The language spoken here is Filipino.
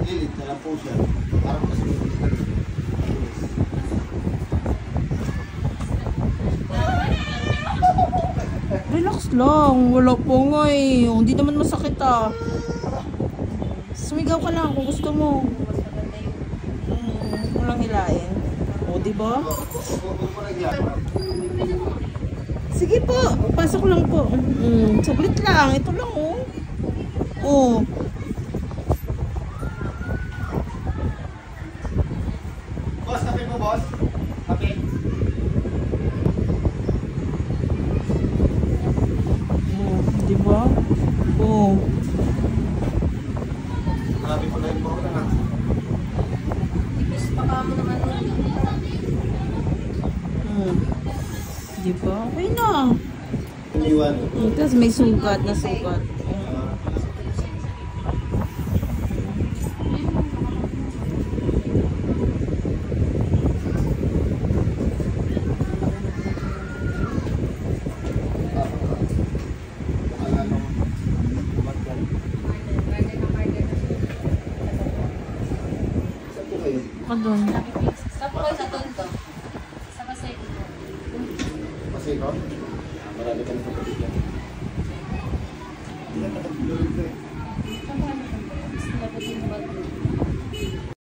gilid na lang po siya. Parang kasi relax lang. Wala po nga eh. Hindi naman masakit ah. Sumigaw ka lang kung gusto mo. Walang hilain. O, diba? Sige po. Pasok lang po. Saglit lang. Ito lang oh. Oh. Boss, kape po boss. Kape. Diba? Oh. Grabe po na yung bro na. Baka mo naman Diba? Okay na. Iniwan. Tapos may sugat na sugat. Ka doon. Saan po kayo sa Tondo? Sa Pasay ko. Pasay ko? Marami ka na sa pagkita. Hindi na nakapagulog ko eh. Saan po kayo sa Tondo? Gusto na po yung bago.